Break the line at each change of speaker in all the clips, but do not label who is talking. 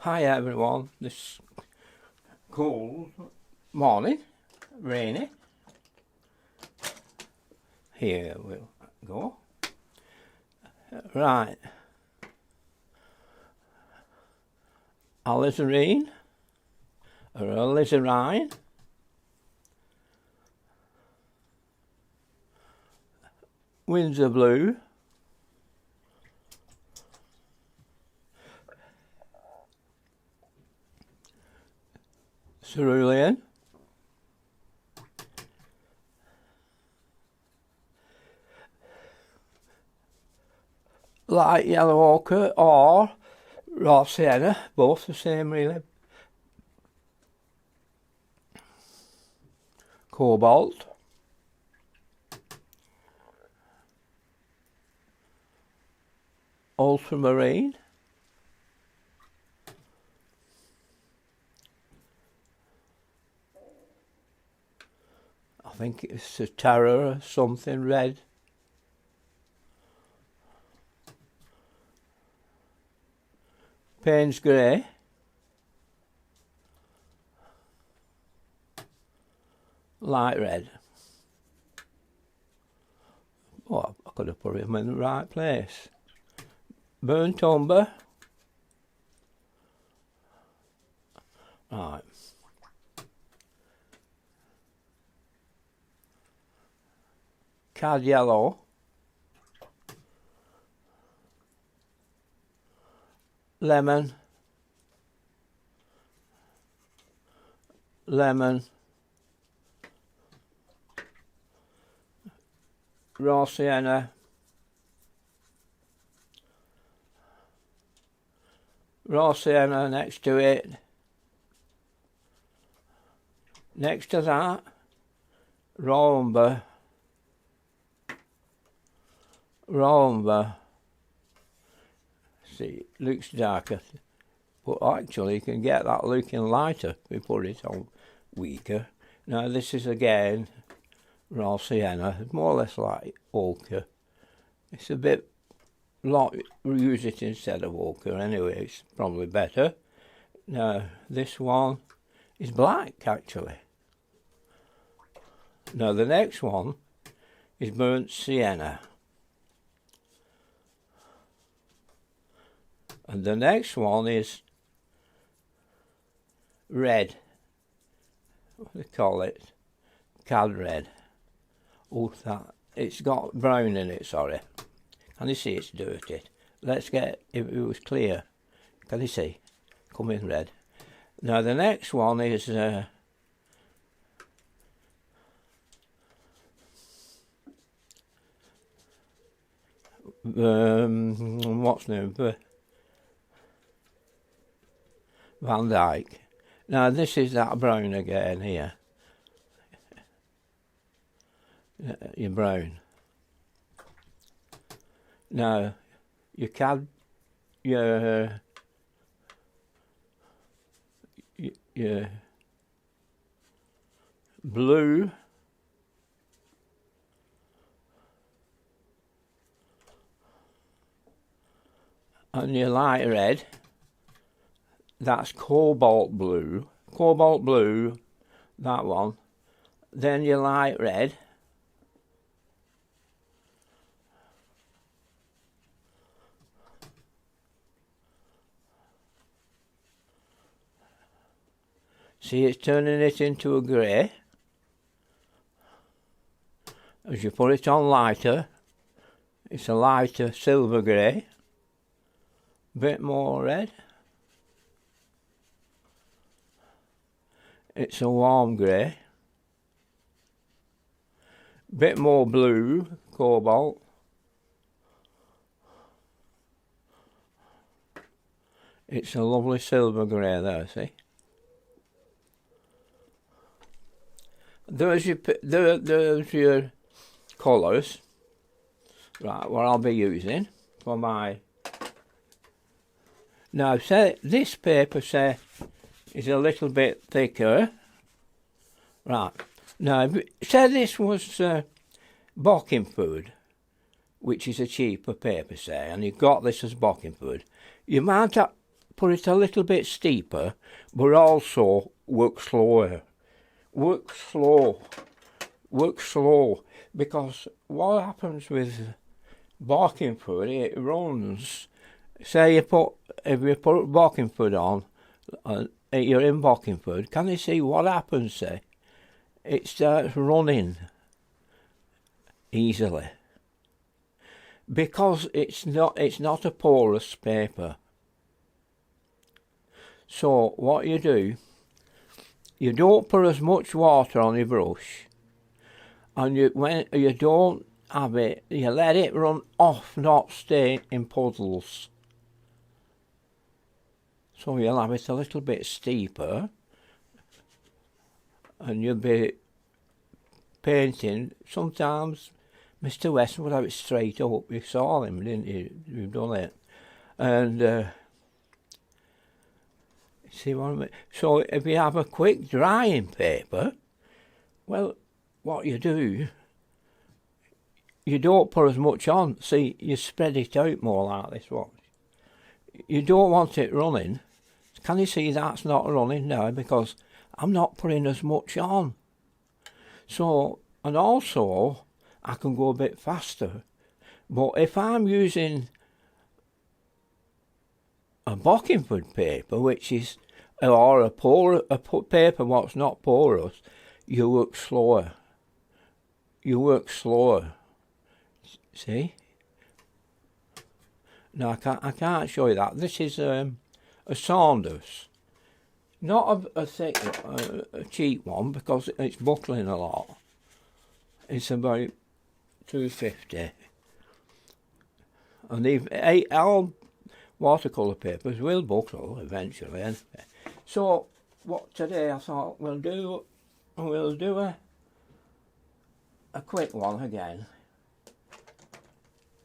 Hi everyone, this cold morning, rainy. Here we'll go. Right. Alizarine, or alizarine. Windsor blue. Cerulean. Light yellow ochre or raw sienna, both the same really. Cobalt. Ultramarine. I think it's a terror or something red. Payne's grey. Light red. Oh, I could have put him in the right place. Burnt umber. Right. Cad yellow. Lemon. Lemon. Raw sienna. Raw sienna next to it. Next to that, raw umber. Raw umber. See, it looks darker, but actually you can get that looking lighter if we put it on weaker. Now this is again raw sienna, more or less like ochre. It's a bit like, use it instead of ochre anyway, it's probably better. Now this one is black actually. Now the next one is burnt sienna. And the next one is red. What do they call it? Cad red. Oh, that, it's got brown in it, sorry. Can you see it's dirty? Let's get, if it was clear. Can you see? Come in red. Now the next one is what's the name? Van Dyke. Now this is that brown again here. Your brown. Now your cad, your blue. And your light red. That's cobalt blue, that one. Then your light red. See, it's turning it into a grey. As you put it on lighter, it's a lighter silver grey. Bit more red. It's a warm grey. Bit more blue, cobalt. It's a lovely silver grey there, see? There's your colours. Right, what I'll be using for my... Now, say this paper, say, is a little bit thicker. Right. Now, say this was bocking food, which is a cheaper paper, say, and you've got this as bocking food. You might put it a little bit steeper, but also work slower. Work slow. Work slow. Because what happens with Barkingford, it runs. Say if you put Barkingford on, you're in Barkingford, can you see what happens, say? It starts running easily. Because it's not a porous paper. So what you do, you don't put as much water on your brush, and when you don't have it, you let it run off, not stay in puddles. So you'll have it a little bit steeper, and you'll be painting. Sometimes Mr. Wesson would have it straight up. You saw him, didn't you? You've done it. And see what I mean? So if you have a quick drying paper, well, what you do, you don't put as much on. See, you spread it out more like this. Watch. You don't want it running. Can you see that's not running now? Because I'm not putting as much on. So, and also, I can go a bit faster. But if I'm using a Barkingford paper, which is, or a paper what's not porous, you work slower. You work slower. See? No, I can't show you that. This is a Saunders. Not a thick, a cheap one, because it's buckling a lot. It's about £2.50. And all watercolour papers will buckle eventually. Anyway. So what today I thought we'll do a quick one again,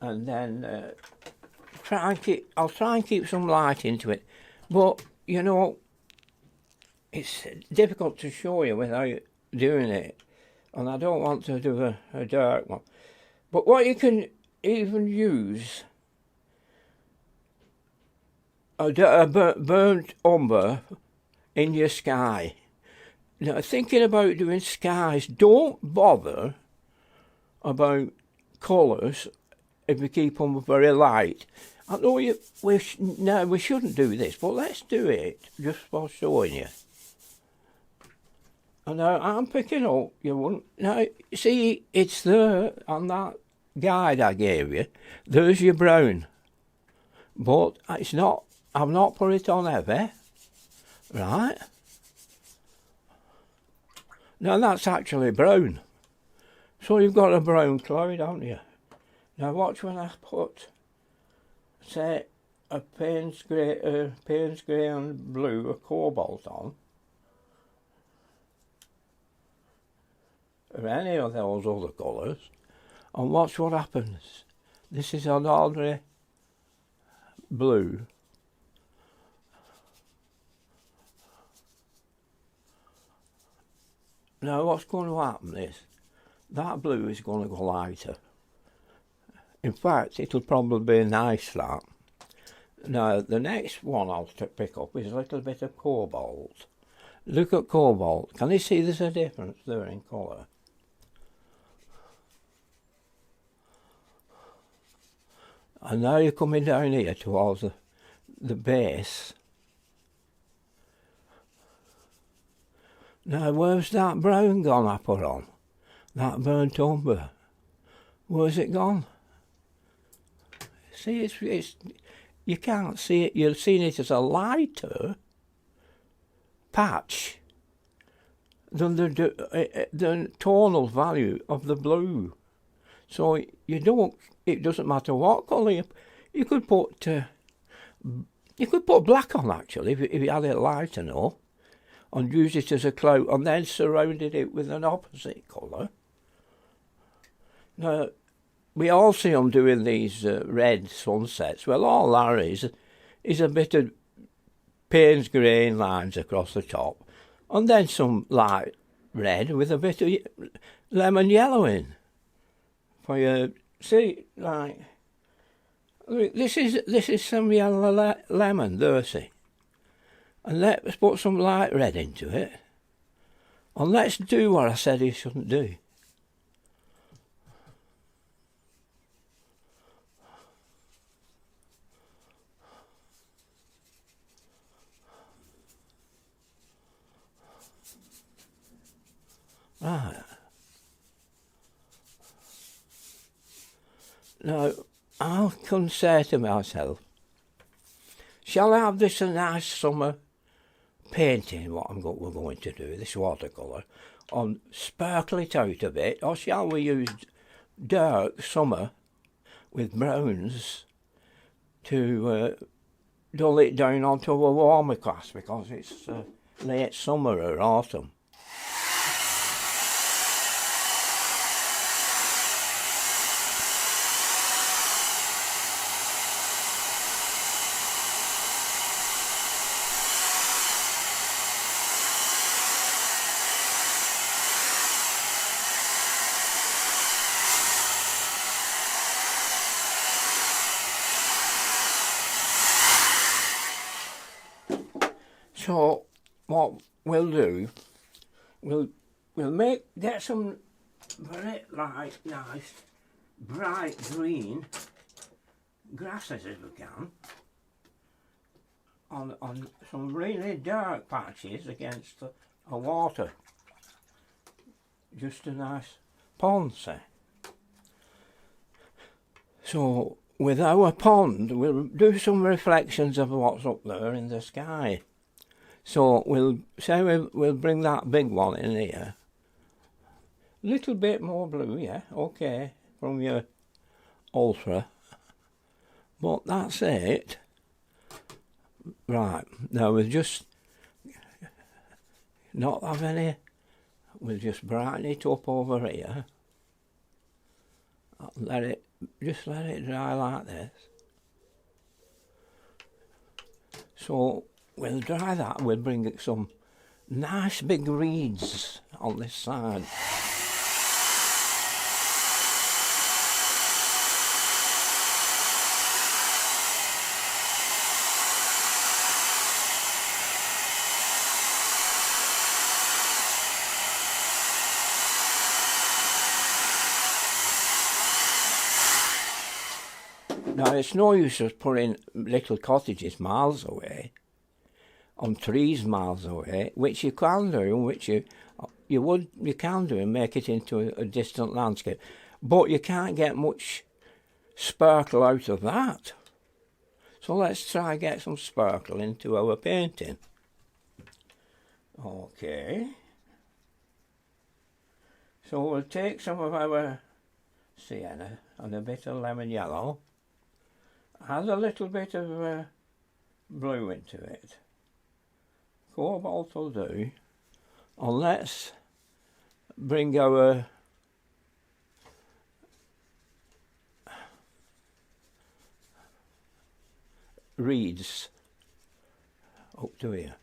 and then I'll try and keep some light into it. But you know, it's difficult to show you without doing it, and I don't want to do a dark one. But what you can even use a burnt umber in your sky. Now, thinking about doing skies, don't bother about colours if you keep them very light. I know we shouldn't do this, but let's do it just for showing you. And now I'm picking up, you wouldn't, now see, it's there on that guide I gave you. There's your brown, but it's not, I've not put it on heavy, right? Now that's actually brown. So you've got a brown cloud, haven't you? Now watch when I put, say, a Payne's grey and blue, a cobalt on, or any of those other colours, and watch what happens. This is an ordinary blue. Now what's going to happen is, that blue is going to go lighter. In fact, it'll probably be nice, that. Now, the next one I'll pick up is a little bit of cobalt. Look at cobalt. Can you see there's a difference there in colour? And now you're coming down here towards the base. Now, where's that brown gone I put on? That burnt umber. Where's it gone? See, it's you can't see it. You're seeing it as a lighter patch than the tonal value of the blue. So you don't. It doesn't matter what colour you could put. You could put black on actually if you had it light enough, and use it as a cloud, and then surrounded it with an opposite colour. Now, we all see them doing these red sunsets. Well, all that is a bit of Payne's grain lines across the top, and then some light red with a bit of lemon yellow in. For you see, like, look, this is some yellow lemon there, see. And let's put some light red into it. And let's do what I said he shouldn't do. Right. Now, I can say to myself, shall I have this a nice summer painting, what we're going to do, this watercolour, and sparkle it out a bit, or shall we use dark summer with browns to dull it down onto a warmer class because it's late summer or autumn? So what we'll do, we'll get some very light, nice, bright green grasses if we can, on some really dark patches against a water, just a nice pond, say. So with our pond, we'll do some reflections of what's up there in the sky. So we'll bring that big one in here. Little bit more blue, yeah, okay, from your ultra. But that's it. Right, now we'll just not have any, we'll just brighten it up over here. Let it dry like this. So we'll dry that, we'll bring some nice big reeds on this side. Now it's no use just putting little cottages miles away, on trees miles away, which you can do, which you can do and make it into a distant landscape, but you can't get much sparkle out of that. So let's try and get some sparkle into our painting. Okay. So we'll take some of our sienna and a bit of lemon yellow, add a little bit of blue into it. Cobalt will do. And let's bring our reeds up to here.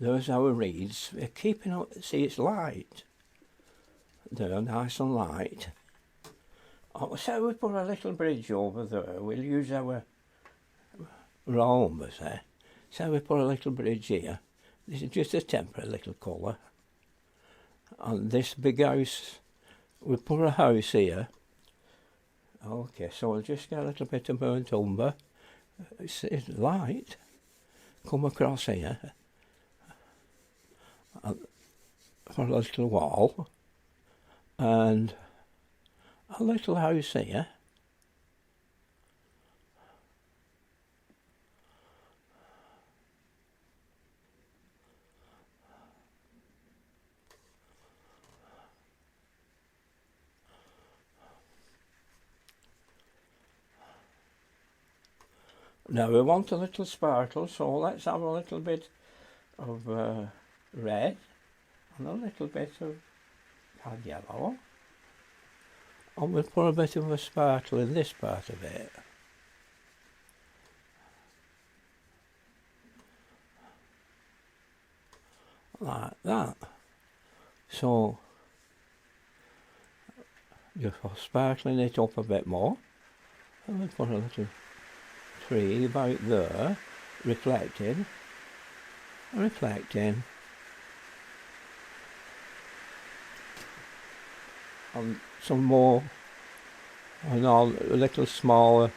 There's our reeds. We're keeping up, see it's light. They're nice and light. Oh, so we put a little bridge over there. We'll use our rhombus there. So we put a little bridge here. This is just a temporary little colour. And this big house, we put a house here. Okay, so we'll just get a little bit of burnt umber. It's light. Come across here. For a little wall. And a little house here. Now we want a little sparkle, so let's have a little bit of red and a little bit of yellow. And we'll put a bit of a sparkle in this part of it. Like that. So just for sparkling it up a bit more. And I put a little tree about there, reflecting, and some more, and all a little smaller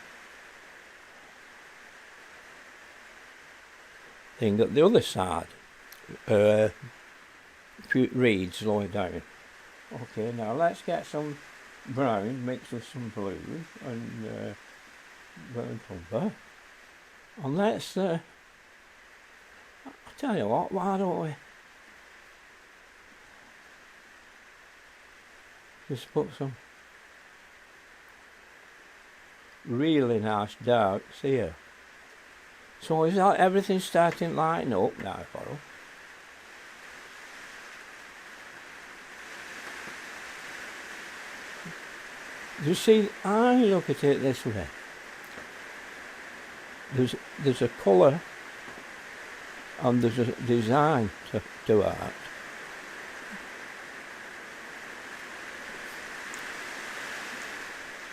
thing at the other side. A few reeds lower down. Okay, now let's get some brown mixed with some blues and burnt umber. And let's, I'll tell you what, why don't we just put some really nice darks here. So is that everything starting lighting up now for us? You see, I look at it this way. There's a colour and there's a design to art.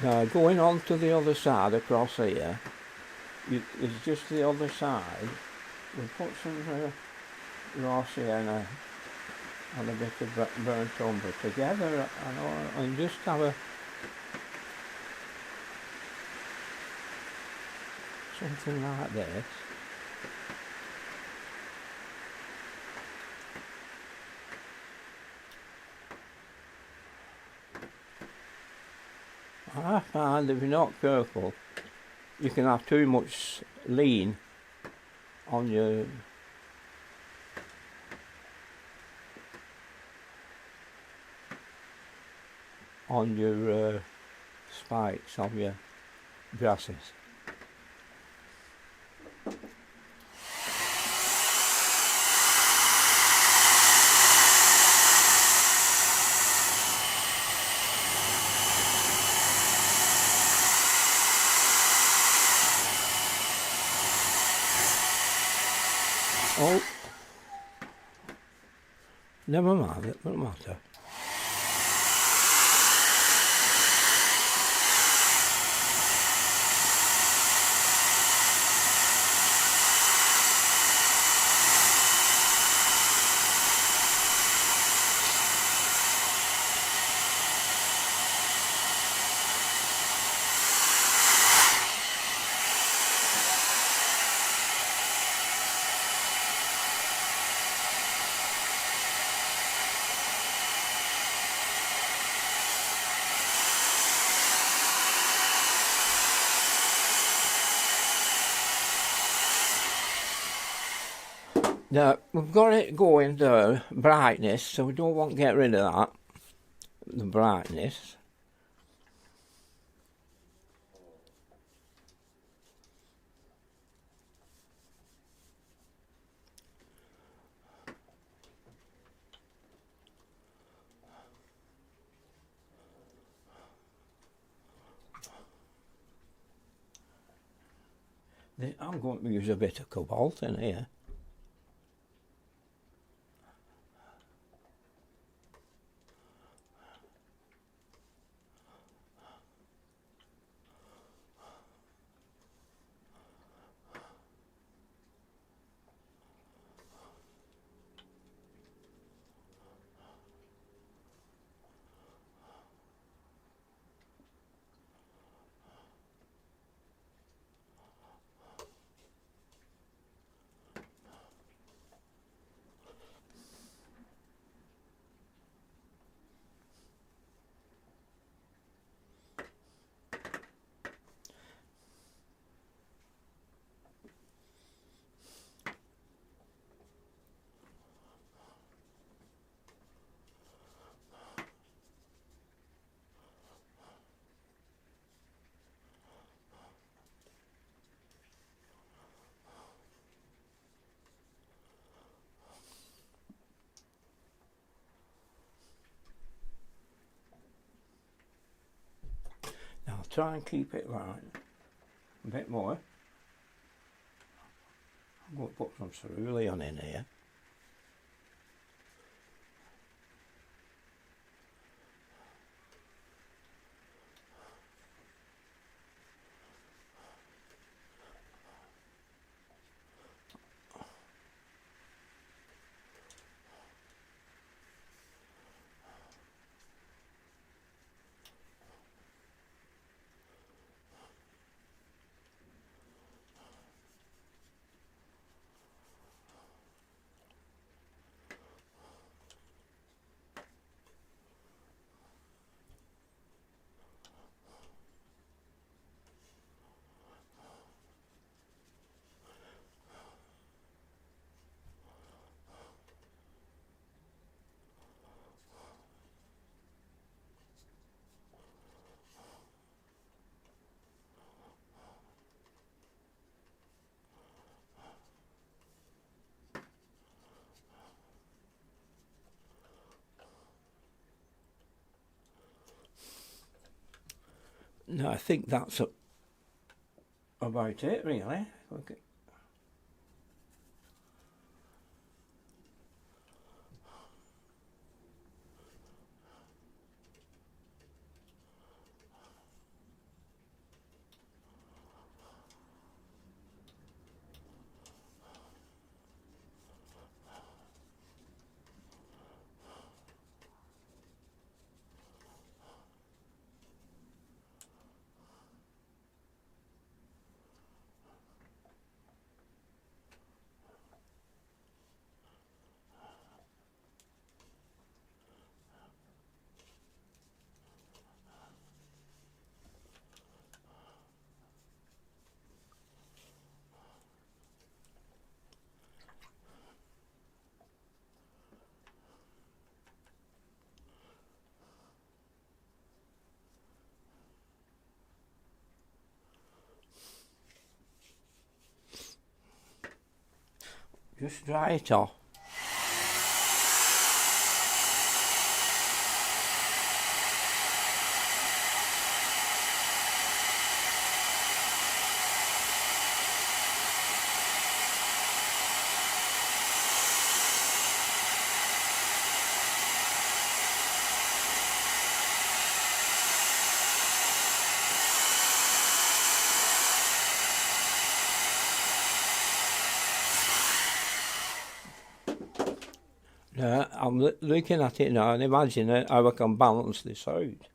Now going on to the other side across here, it's just the other side. We'll put some raw sienna and a bit of burnt umber together and just have a something like this. I find if you're not careful, you can have too much lean on your spikes of your grasses. Oh, never mind, it doesn't matter. Now, we've got it going to brightness, so we don't want to get rid of that, the brightness. I'm going to use a bit of cobalt in here. Now I'll try and keep it light a bit more. I'm going to put some cerulean in here. No, I think that's about it, really. Okay. Just dry it off. Now, I'm looking at it now and imagining how I can balance this out.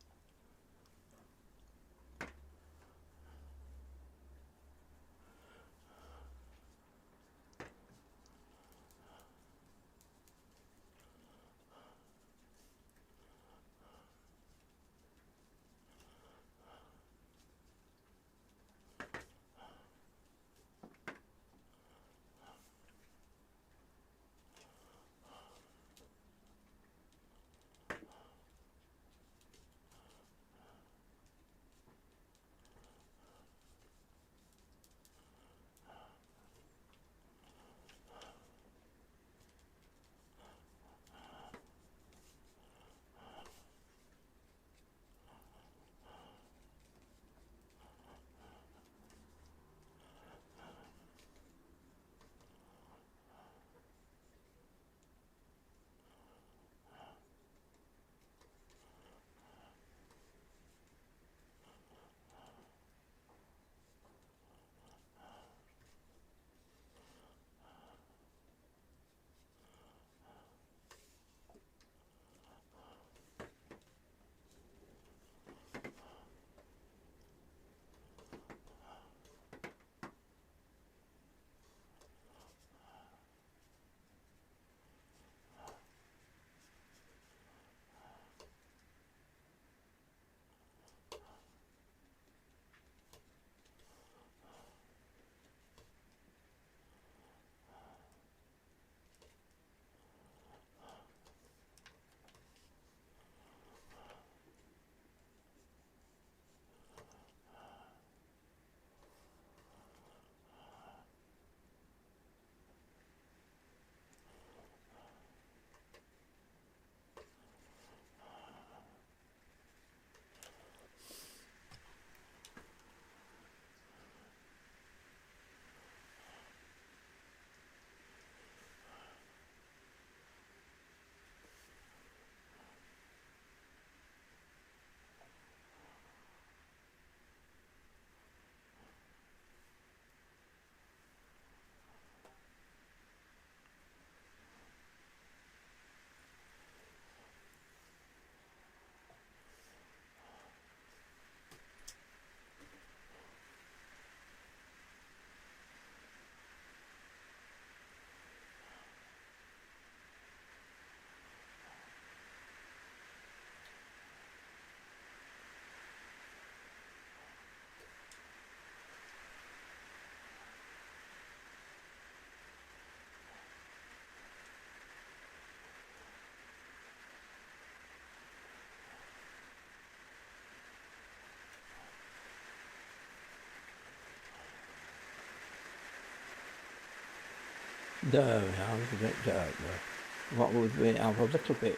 There, now it's a bit dark there. What would we have a little bit?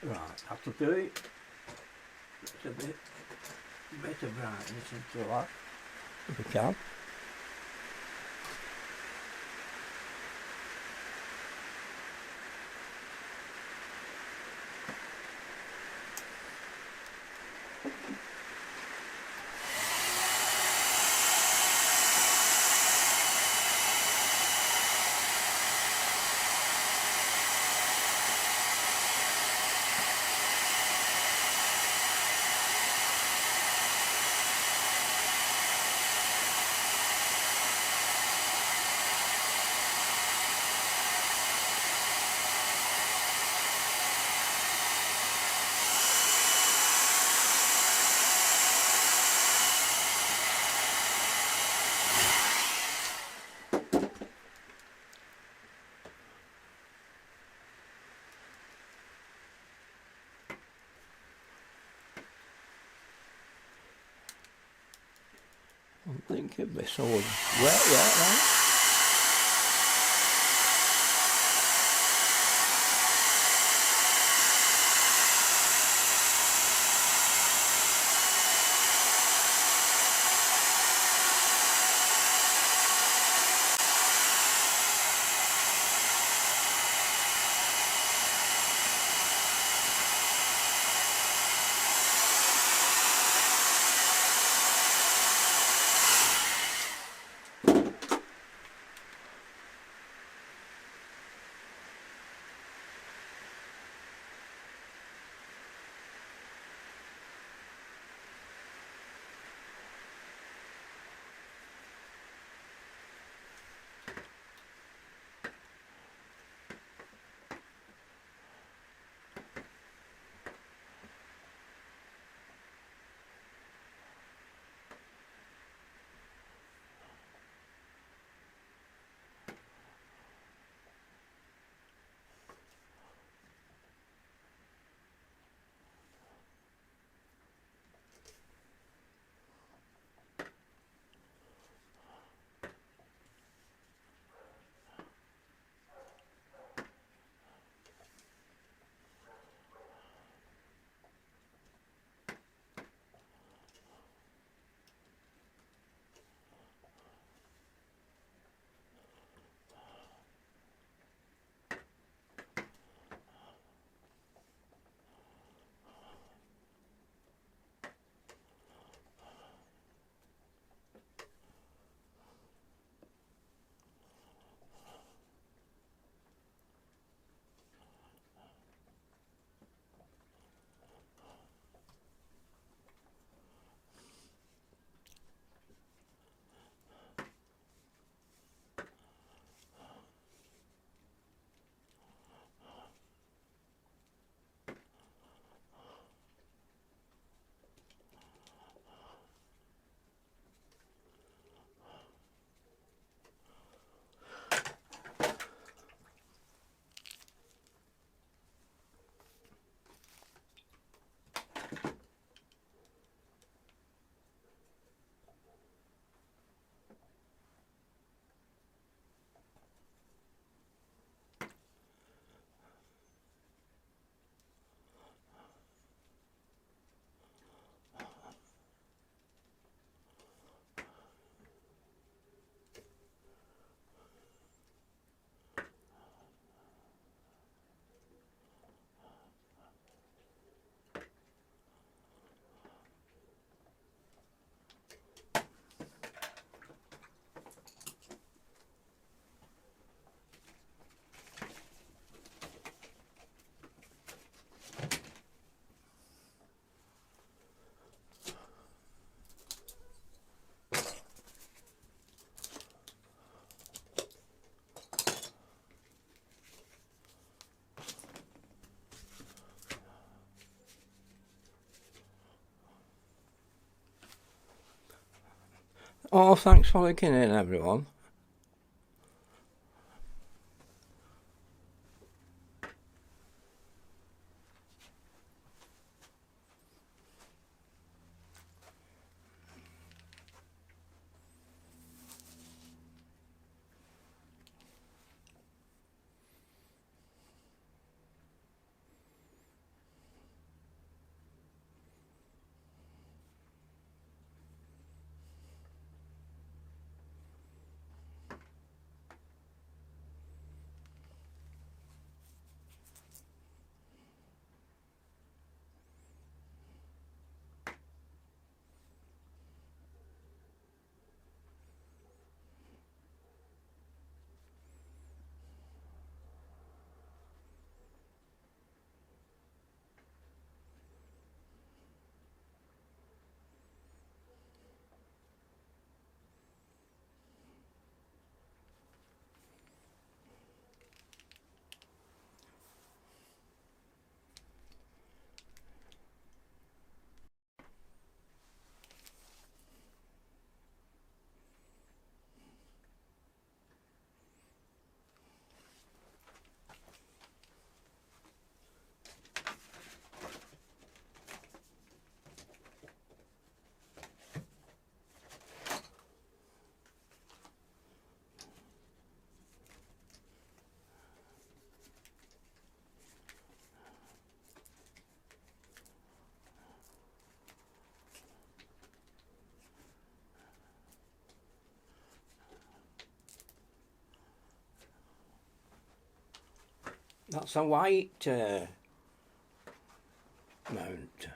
Right, that'll do it. It's a bit of brightness into that, if we can. I think it'd be so wet yet, right? Oh, thanks for looking in, everyone. That's a white mount.